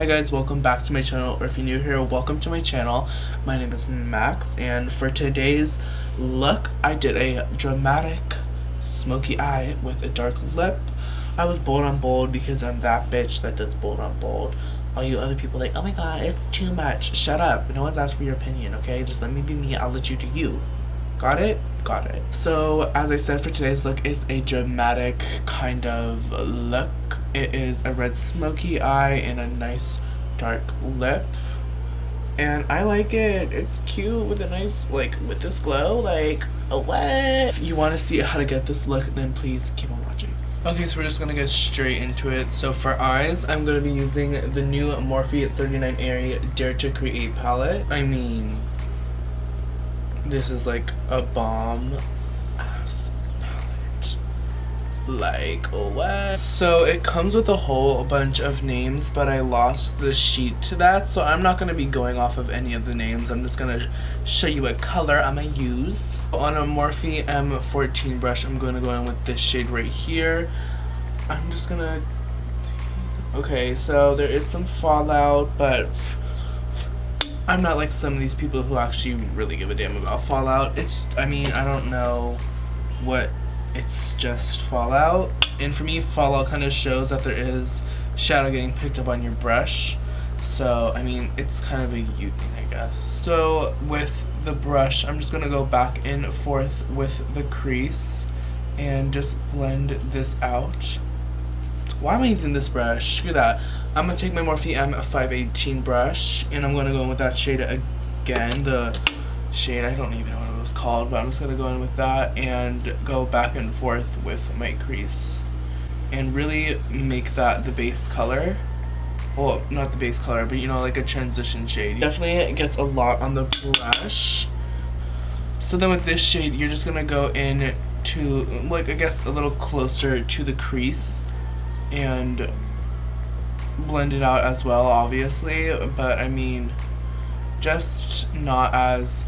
Hi guys, welcome back to my channel, or if you're new here, welcome to my channel. My name is Max, and for today's look, I did a dramatic smoky eye with a dark lip. I was bold on bold because I'm that bitch that does bold on bold. All you other people like, oh my god, it's too much. Shut up. No one's asked for your opinion, okay? Just let me be me, I'll let you do you. Got it? Got it. So, as I said, for today's look is a dramatic kind of look. It is a red smoky eye and a nice dark lip. And I like it. It's cute with a nice, like, with this glow. Like, oh, what? If you want to see how to get this look, then please keep on watching. Okay, so we're just gonna get straight into it. So for eyes, I'm gonna be using the new Morphe 39A Dare to Create palette. I mean, this is like a bomb ass palette. Like, what? So it comes with a whole bunch of names, but I lost the sheet to that, so I'm not gonna be going off of any of the names. I'm just gonna show you what color I'm gonna use. On a Morphe M14 brush, I'm gonna go in with this shade right here. I'm just gonna... Okay, so there is some fallout, but I'm not like some of these people who actually really give a damn about fallout. I mean, I don't know what, it's just fallout. And for me, fallout kind of shows that there is shadow getting picked up on your brush. So, I mean, it's kind of a you thing, I guess. So, with the brush, I'm just going to go back and forth with the crease and just blend this out. Why am I using this brush? Screw that. I'm going to take my Morphe M518 brush, and I'm going to go in with that shade again. The shade, I don't even know what it was called, but I'm just going to go in with that and go back and forth with my crease. And really make that the base color. Well, not the base color, but you know, like a transition shade. Definitely gets a lot on the brush. So then with this shade, you're just going to go in to, like, I guess a little closer to the crease and blend it out as well, obviously, but I mean, just not as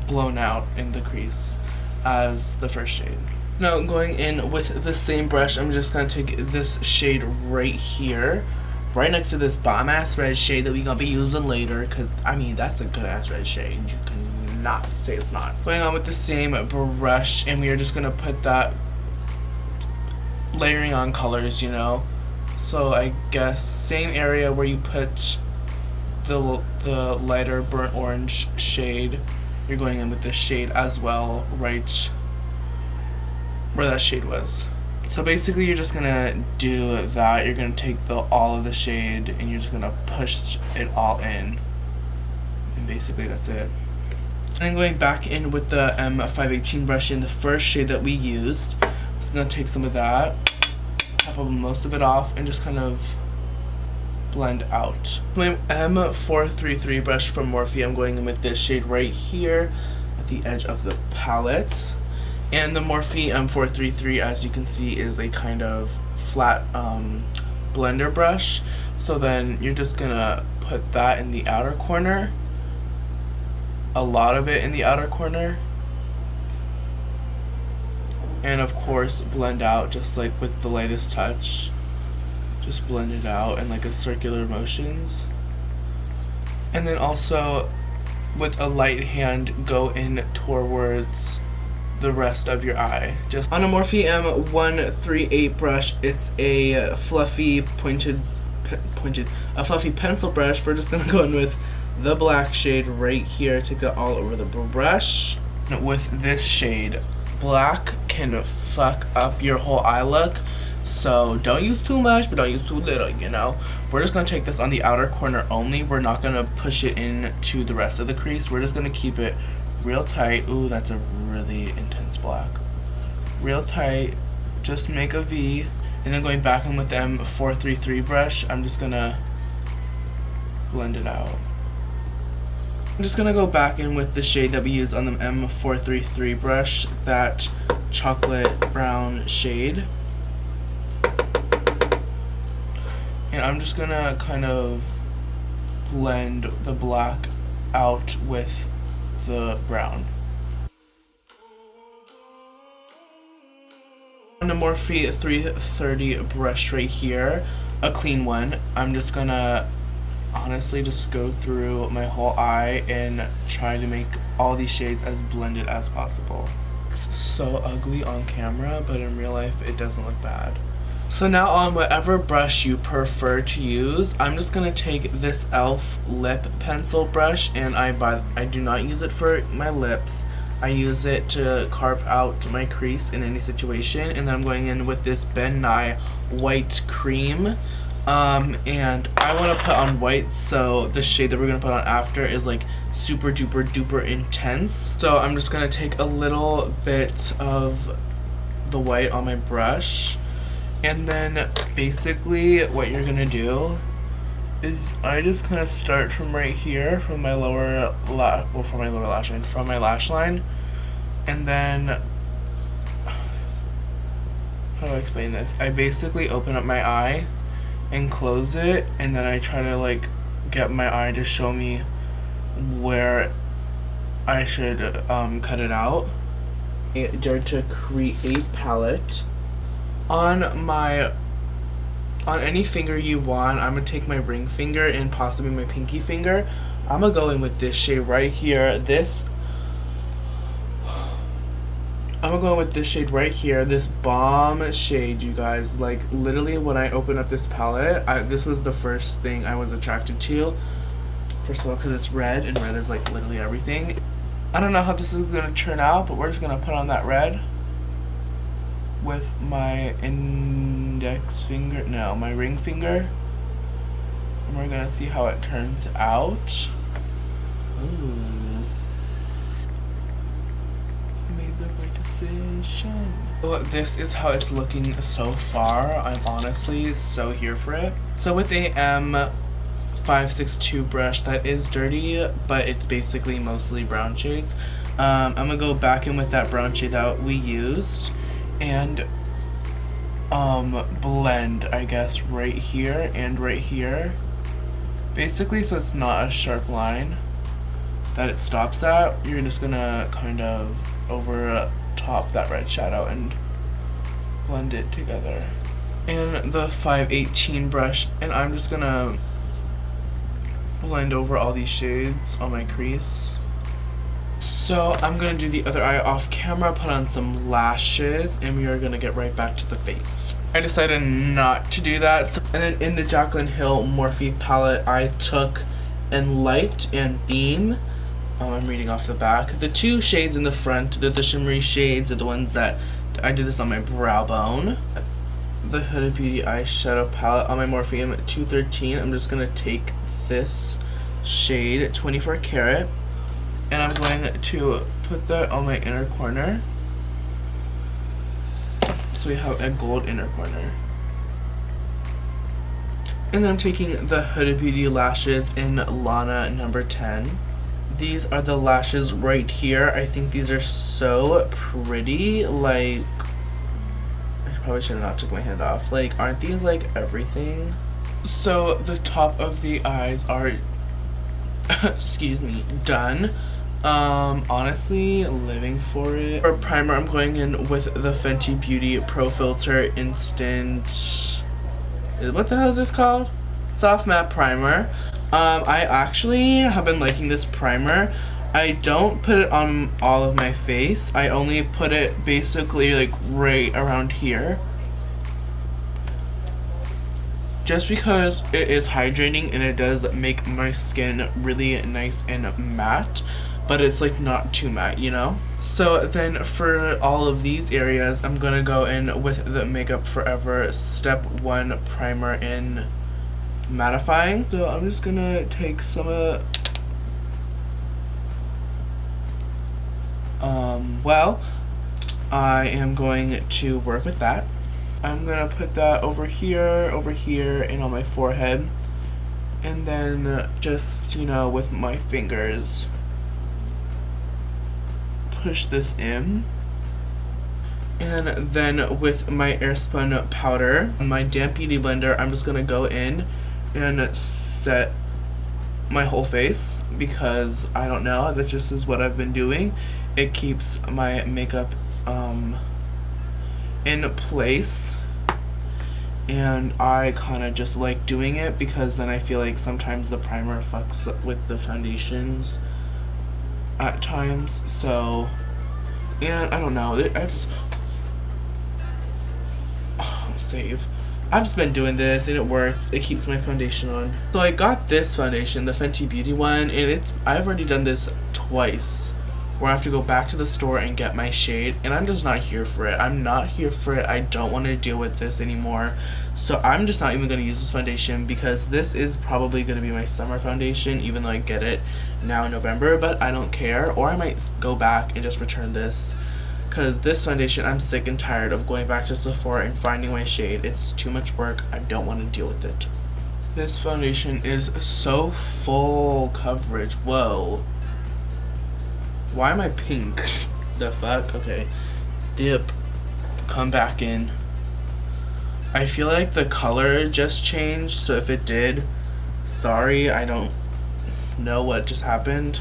blown out in the crease as the first shade. Now going in with the same brush, I'm just going to take this shade right here, right next to this bomb ass red shade that we're going to be using later, because I mean, that's a good ass red shade. You cannot say it's not. Going on with the same brush, and we are just going to put that layering on colors, you know. So I guess same area where you put the lighter burnt orange shade, you're going in with this shade as well, right where that shade was. So basically you're just gonna do that. You're gonna take all of the shade and you're just gonna push it all in, and basically that's it. And then going back in with the M518 brush in the first shade that we used, I'm just gonna take some of that, tap most of it off, and just kind of blend out. My M433 brush from Morphe, I'm going in with this shade right here at the edge of the palette. And the Morphe M433, as you can see, is a kind of flat blender brush. So then you're just gonna put that in the outer corner, a lot of it in the outer corner, and of course blend out just like with the lightest touch. Just blend it out in like a circular motions. And then also with a light hand, go in towards the rest of your eye. Just on a Morphe M138 brush, it's a fluffy a fluffy pencil brush. We're just gonna go in with the black shade right here, take it all over the brush. With this shade, black can fuck up your whole eye look, so don't use too much, but don't use too little, you know. We're just gonna take this on the outer corner only. We're not gonna push it into the rest of the crease. We're just gonna keep it real tight. Ooh, that's a really intense black. Real tight, just make a V, and then going back in with the M433 brush, I'm just gonna blend it out. I'm just gonna go back in with the shade that we used on the M433 brush, that chocolate brown shade. And I'm just gonna kind of blend the black out with the brown. On the Morphe 330 brush right here, a clean one, I'm just gonna honestly just go through my whole eye and try to make all these shades as blended as possible. It's so ugly on camera, but in real life it doesn't look bad. So now on whatever brush you prefer to use, I'm just gonna take this e.l.f. lip pencil brush, and I do not use it for my lips. I use it to carve out my crease in any situation, and then I'm going in with this Ben Nye white cream. And I want to put on white, so the shade that we're going to put on after is like super duper duper intense. So I'm just going to take a little bit of the white on my brush, and then basically what you're going to do is I just kind of start from right here, from my lower from my lash line, and then, how do I explain this? I basically open up my eye and close it, and then I try to like get my eye to show me where I should cut it out. Dare to create palette on any finger you want. I'm gonna take my ring finger and possibly my pinky finger. I'm gonna go in with this shade right here. This bomb shade, you guys. Like, literally, when I opened up this palette, this was the first thing I was attracted to. First of all, because it's red, and red is like literally everything. I don't know how this is gonna turn out, but we're just gonna put on that red with my my ring finger, and we're gonna see how it turns out. Ooh. So this is how it's looking so far. I'm honestly so here for it. So with a M562 brush that is dirty, but it's basically mostly brown shades, I'm gonna go back in with that brown shade that we used and blend, I guess, right here and right here, basically, so it's not a sharp line that it stops at. You're just gonna kind of over top that red shadow and blend it together. And the 518 brush, and I'm just gonna blend over all these shades on my crease. So I'm gonna do the other eye off camera, put on some lashes, and we are gonna get right back to the face. I decided not to do that. And then in the Jaclyn Hill Morphe palette, I took in Light and Beam. I'm reading off the back. The two shades in the front, the shimmery shades, are the ones that I did this on my brow bone. The Huda Beauty eyeshadow palette on my Morphe M213. I'm just gonna take this shade, 24 karat, and I'm going to put that on my inner corner. So we have a gold inner corner. And then I'm taking the Huda Beauty lashes in Lana number 10. These are the lashes right here. I think these are so pretty. Like, I probably should have not took my hand off. Like, aren't these like everything? So the top of the eyes are excuse me, done. Honestly, living for it. For primer, I'm going in with the Fenty Beauty Pro Filter Instant, what the hell is this called? Soft Matte Primer. I actually have been liking this primer. I don't put it on all of my face. I only put it basically like right around here, just because it is hydrating and it does make my skin really nice and matte, but it's like not too matte, you know? So then for all of these areas, I'm gonna go in with the Makeup Forever Step 1 Primer in mattifying. So I'm just gonna take some of I am going to work with that. I'm gonna put that over here, and on my forehead, and then just, you know, with my fingers push this in. And then with my Airspun powder, my damp beauty blender, I'm just gonna go in and set my whole face, because I don't know, that just is what I've been doing. It keeps my makeup in place, and I kind of just like doing it because then I feel like sometimes the primer fucks up with the foundations at times. So, and I don't know, I just save. I've just been doing this and it works. It keeps my foundation on. So I got this foundation, the Fenty Beauty one, and I've already done this twice, where I have to go back to the store and get my shade, and I'm just not here for it. I'm not here for it. I don't want to deal with this anymore. So I'm just not even going to use this foundation because this is probably going to be my summer foundation, even though I get it now in November, but I don't care. Or I might go back and just return this, because this foundation, I'm sick and tired of going back to Sephora and finding my shade. It's too much work. I don't want to deal with it. This foundation is so full coverage. Whoa. Why am I pink? The fuck? Okay. Dip. Come back in. I feel like the color just changed, so if it did, sorry, I don't know what just happened.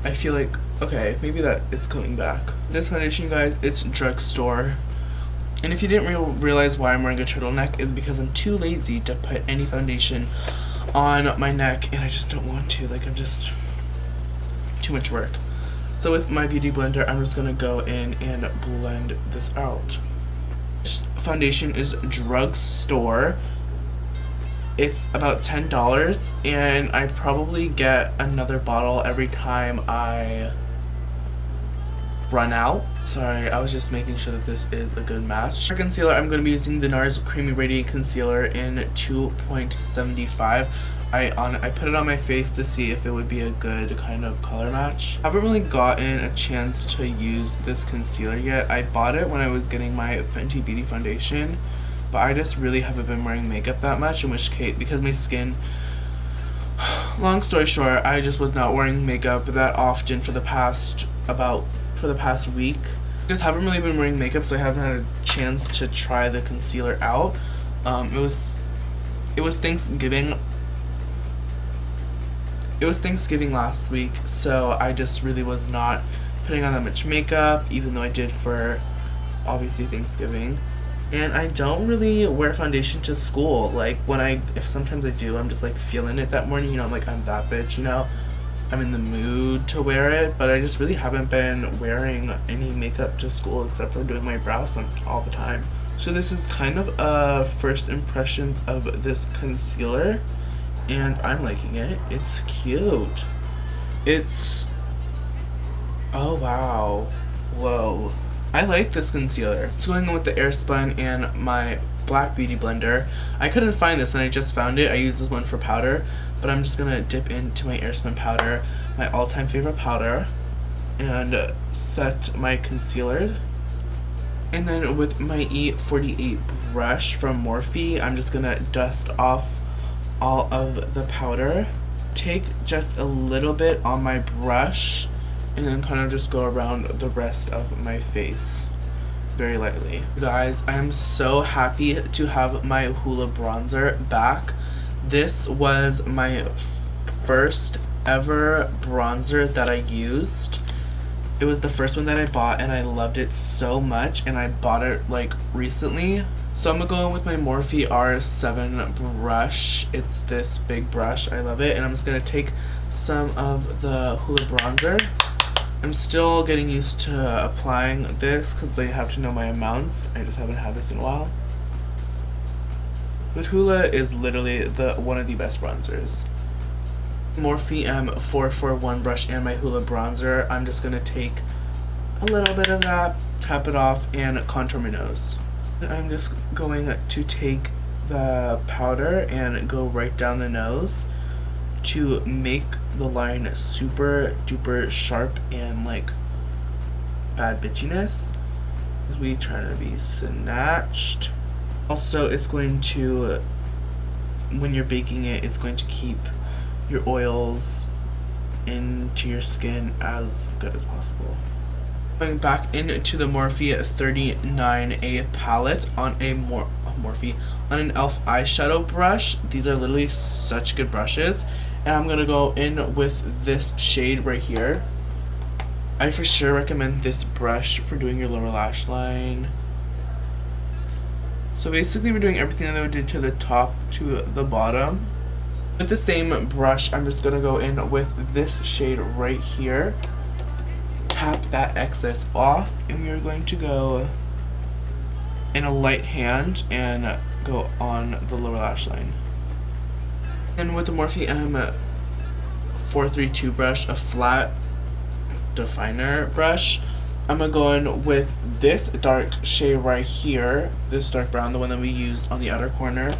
I feel like, okay, maybe that it's coming back. This foundation, guys, it's drugstore. And if you didn't realize why I'm wearing a turtleneck, is because I'm too lazy to put any foundation on my neck, and I just don't want to. Like, I'm just too much work. So with my beauty blender, I'm just gonna go in and blend this out. This foundation is drugstore. It's about $10, and I probably get another bottle every time I run out. Sorry, I was just making sure that this is a good match. For concealer, I'm going to be using the NARS Creamy Radiant Concealer in 2.75. I put it on my face to see if it would be a good kind of color match. I haven't really gotten a chance to use this concealer yet. I bought it when I was getting my Fenty Beauty foundation, but I just really haven't been wearing makeup that much, in which case, because my skin, long story short, I just was not wearing makeup that often for the past week. Just haven't really been wearing makeup, so I haven't had a chance to try the concealer out. It was Thanksgiving. It was Thanksgiving last week, so I just really was not putting on that much makeup, even though I did for obviously Thanksgiving. And I don't really wear foundation to school. Like, if sometimes I do, I'm just like feeling it that morning, you know, I'm like, I'm that bitch, you know, I'm in the mood to wear it, but I just really haven't been wearing any makeup to school except for doing my brows all the time. So this is kind of first impressions of this concealer, and I'm liking it. It's cute. Oh wow, whoa. I like this concealer. It's going on with the Airspun and my black beauty blender. I couldn't find this and I just found it. I use this one for powder, but I'm just gonna dip into my Airspun powder, my all-time favorite powder, and set my concealer. And then with my E48 brush from Morphe, I'm just gonna dust off all of the powder. Take just a little bit on my brush and then kind of just go around the rest of my face very lightly. Guys, I am so happy to have my Hoola bronzer back. This was my first ever bronzer that I used. It was the first one that I bought and I loved it so much, and I bought it like recently. So I'm gonna go in with my Morphe R7 brush. It's this big brush, I love it, and I'm just gonna take some of the Hoola bronzer. I'm still getting used to applying this because I have to know my amounts. I just haven't had this in a while. But Hoola is literally one of the best bronzers. Morphe M441 brush and my Hoola bronzer. I'm just going to take a little bit of that, tap it off, and contour my nose. And I'm just going to take the powder and go right down the nose to make the line super duper sharp and like bad bitchiness, because we trying to be snatched. Also, it's going to, when you're baking it, it's going to keep your oils into your skin as good as possible. Going back into the Morphe 39A palette on a Morphe on an e.l.f. eyeshadow brush. These are literally such good brushes. And I'm gonna go in with this shade right here. I for sure recommend this brush for doing your lower lash line. So basically we're doing everything that we did to the top to the bottom. With the same brush, I'm just going to go in with this shade right here. Tap that excess off, and we are going to go in a light hand and go on the lower lash line. And with the Morphe M432 brush, a flat definer brush, I'm going to go in with this dark shade right here, this dark brown, the one that we used on the outer corner.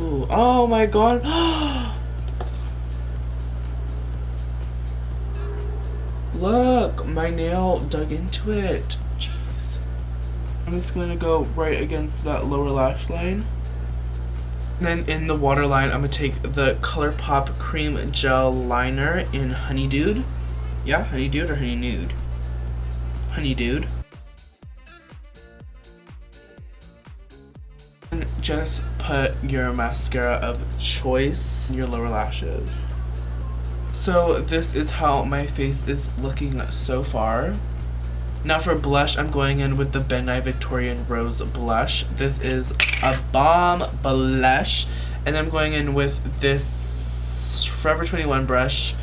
Ooh, oh my god! Look, my nail dug into it. Jeez. I'm just going to go right against that lower lash line. And then in the waterline, I'm going to take the ColourPop Cream Gel Liner in Honey Dude. Yeah, Honey Dude or Honey Nude? Honey Dude. And just put your mascara of choice in your lower lashes. So this is how my face is looking so far. Now for blush, I'm going in with the Ben Nye Victorian Rose blush. This is a bomb blush. And I'm going in with this Forever 21 brush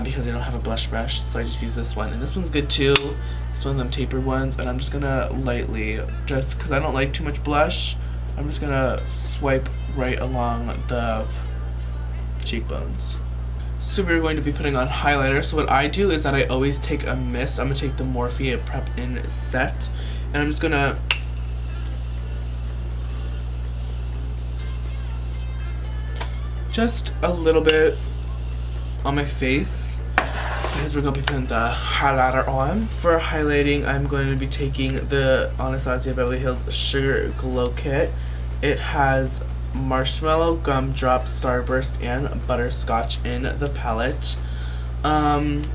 because I don't have a blush brush, so I just use this one. And this one's good too. It's one of them tapered ones, and I'm just gonna lightly, just because I don't like too much blush, I'm just gonna swipe right along the cheekbones. So we're going to be putting on highlighter. So what I do is that I always take a mist. I'm going to take the Morphe Prep In Set, and I'm just going to just a little bit on my face because we're going to be putting the highlighter on. For highlighting, I'm going to be taking the Anastasia Beverly Hills Sugar Glow Kit. It has Marshmallow, Gumdrop, Starburst, and Butterscotch in the palette. Mine's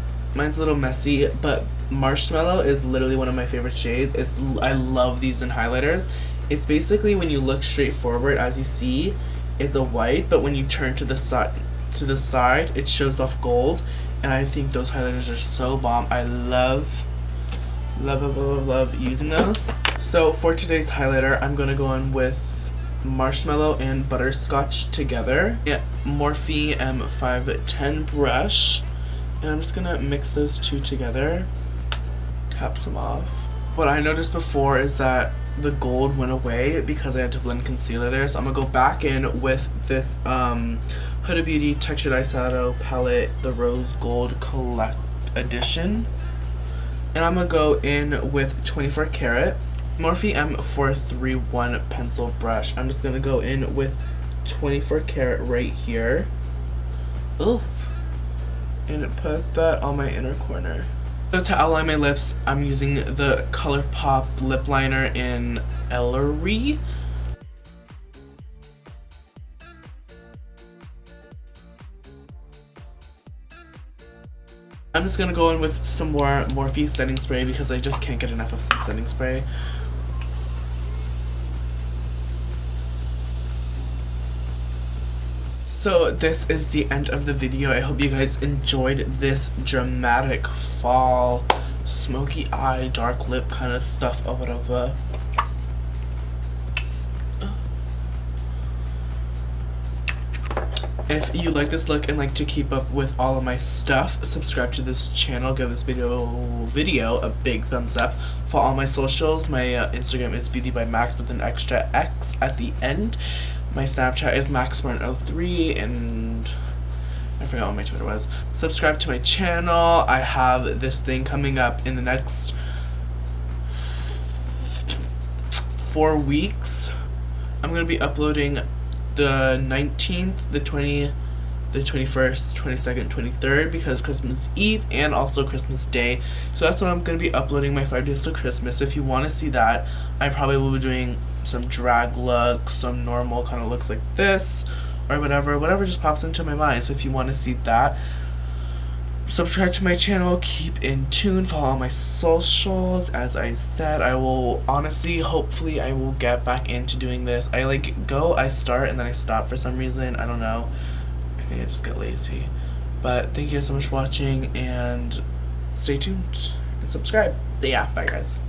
a little messy, but Marshmallow is literally one of my favorite shades. I love these in highlighters. It's basically, when you look straight forward, as you see, it's a white, but when you turn to the side, it shows off gold, and I think those highlighters are so bomb. I love using those. So for today's highlighter, I'm gonna go in with Marshmallow and Butterscotch together. Yeah, Morphe M510 brush, and I'm just gonna mix those two together. Tap some off. What I noticed before is that the gold went away because I had to blend concealer there, so I'm gonna go back in with this Huda Beauty Textured Eyeshadow Palette, the Rose Gold Collect Edition, and I'm gonna go in with 24 Karat Morphe M431 pencil brush. I'm just gonna go in with 24 Karat right here. Oof. And put that on my inner corner. So to outline my lips, I'm using the ColourPop lip liner in Ellery. I'm just gonna go in with some more Morphe setting spray because I just can't get enough of some setting spray. So this is the end of the video. I hope you guys enjoyed this dramatic fall, smoky eye, dark lip kind of stuff or whatever. If you like this look and like to keep up with all of my stuff, subscribe to this channel, give this video a big thumbs up. For all my socials, my Instagram is Beauty by Max with an extra X at the end. My Snapchat is MaxMartin03, and I forgot what my Twitter was. Subscribe to my channel. I have this thing coming up in the next 4 weeks. I'm going to be uploading the 19th, the 20th, the 21st, 22nd, 23rd, because Christmas Eve and also Christmas Day. So that's when I'm going to be uploading my 5 days till Christmas. So if you want to see that, I probably will be doing some drag looks, some normal kind of looks like this, or whatever just pops into my mind. So if you want to see that, subscribe to my channel, keep in tune, follow all my socials. As I said, I will honestly, hopefully I will get back into doing this. I start and then I stop for some reason. I don't know. I think I just get lazy. But thank you so much for watching, and stay tuned and subscribe. Yeah, bye guys.